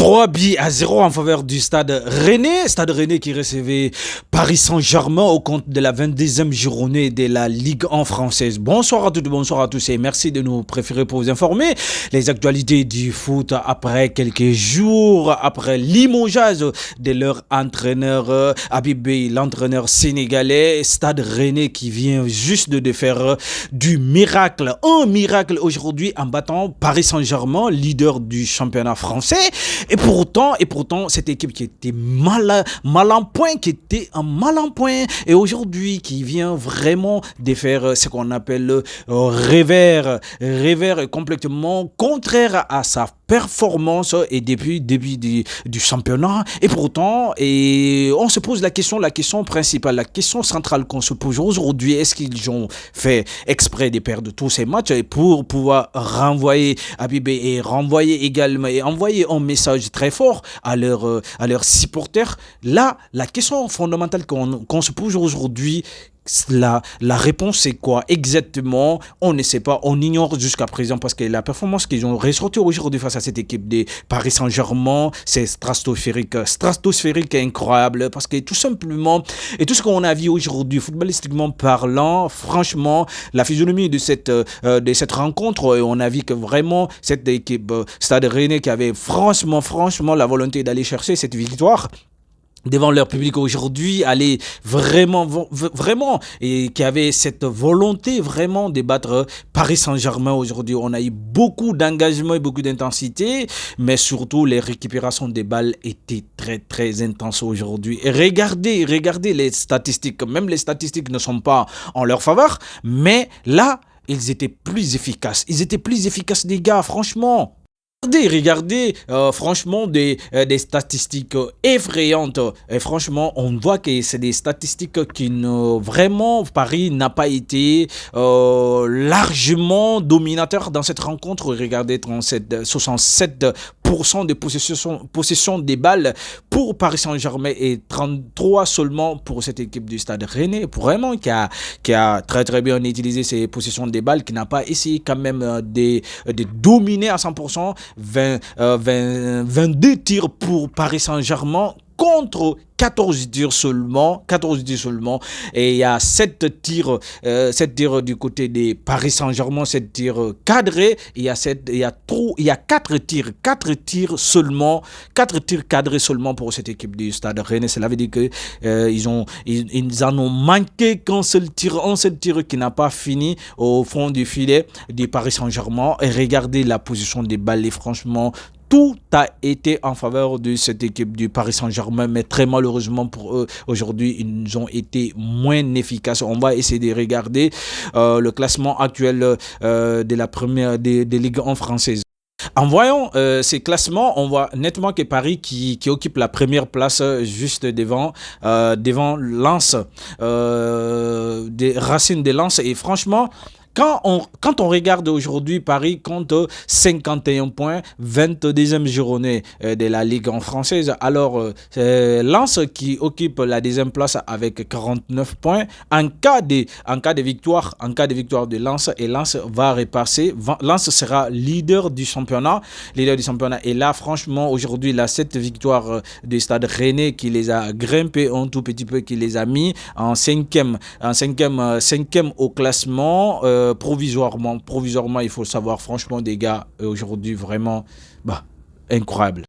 3 buts à 0 en faveur du Stade Rennais. Stade Rennais qui recevait Paris Saint-Germain au compte de la 22e journée de la Ligue 1 française. Bonsoir à toutes, bonsoir à tous et merci de nous préférer pour vous informer. Les actualités du foot après quelques jours, après limogeage de leur entraîneur Habib Beye, l'entraîneur sénégalais. Stade Rennais qui vient juste de faire du miracle. Un miracle aujourd'hui en battant Paris Saint-Germain, leader du championnat français. Et pourtant, cette équipe qui était mal en point, qui était un mal en point, et aujourd'hui qui vient vraiment de faire ce qu'on appelle revers complètement contraire à sa performance et début du championnat. Et pourtant, on se pose la question principale, la question centrale qu'on se pose aujourd'hui, est-ce qu'ils ont fait exprès de perdre tous ces matchs pour pouvoir renvoyer Habib Beye et renvoyer également et envoyer un message très fort à leurs supporters. Là, la question fondamentale qu'on se pose aujourd'hui, la réponse c'est quoi exactement? On ne sait pas, on ignore jusqu'à présent parce que la performance qu'ils ont ressorti aujourd'hui face à cette équipe de Paris Saint-Germain, c'est stratosphérique incroyable parce que tout simplement, et tout ce qu'on a vu aujourd'hui, footballistiquement parlant, franchement, la physionomie de cette rencontre, on a vu que vraiment cette équipe Stade Rennais qui avait franchement la volonté d'aller chercher cette victoire devant leur public aujourd'hui, aller vraiment, et qui avait cette volonté vraiment de battre Paris Saint-Germain aujourd'hui. On a eu beaucoup d'engagement et beaucoup d'intensité, mais surtout les récupérations des balles étaient très intenses aujourd'hui. Et regardez les statistiques, même les statistiques ne sont pas en leur faveur, mais là, ils étaient plus efficaces. Les gars, franchement. Regardez, franchement, des statistiques effrayantes. Et franchement, on voit que c'est des statistiques qui vraiment, Paris n'a pas été largement dominateur dans cette rencontre. Regardez, 67% de possession des balles pour Paris Saint-Germain et 33 seulement pour cette équipe du Stade Rennais. Vraiment, qui a très bien utilisé ses possessions des balles, qui n'a pas essayé quand même de dominer à 100%. 22 tirs pour Paris Saint-Germain contre 14 tirs seulement, et il y a 7 tirs du côté des Paris Saint-Germain, 7 tirs cadrés, il y a 4 tirs seulement, 4 tirs cadrés seulement pour cette équipe du Stade Rennais. Cela veut dire que ils en ont manqué qu'un seul tir qui n'a pas fini au fond du filet du Paris Saint-Germain. Et regardez la position des balles, et franchement, tout a été en faveur de cette équipe du Paris Saint-Germain, mais très malheureusement pour eux, aujourd'hui, ils ont été moins efficaces. On va essayer de regarder le classement actuel de la première des Ligue 1 françaises. En voyant ces classements, on voit nettement que Paris qui occupe la première place juste devant Lens, des Racines de Lens. Et franchement, quand on regarde aujourd'hui, Paris compte 51 points, 22e journée de la Ligue 1 française. Alors, Lens qui occupe la 2e place avec 49 points. En cas de victoire de Lens, et Lens va repasser. Lens sera leader du championnat. Et là, franchement, aujourd'hui, cette victoire du Stade Rennais qui les a grimpés un tout petit peu, qui les a mis en 5e au classement. Provisoirement, il faut le savoir, franchement, des gars, aujourd'hui, vraiment, incroyable.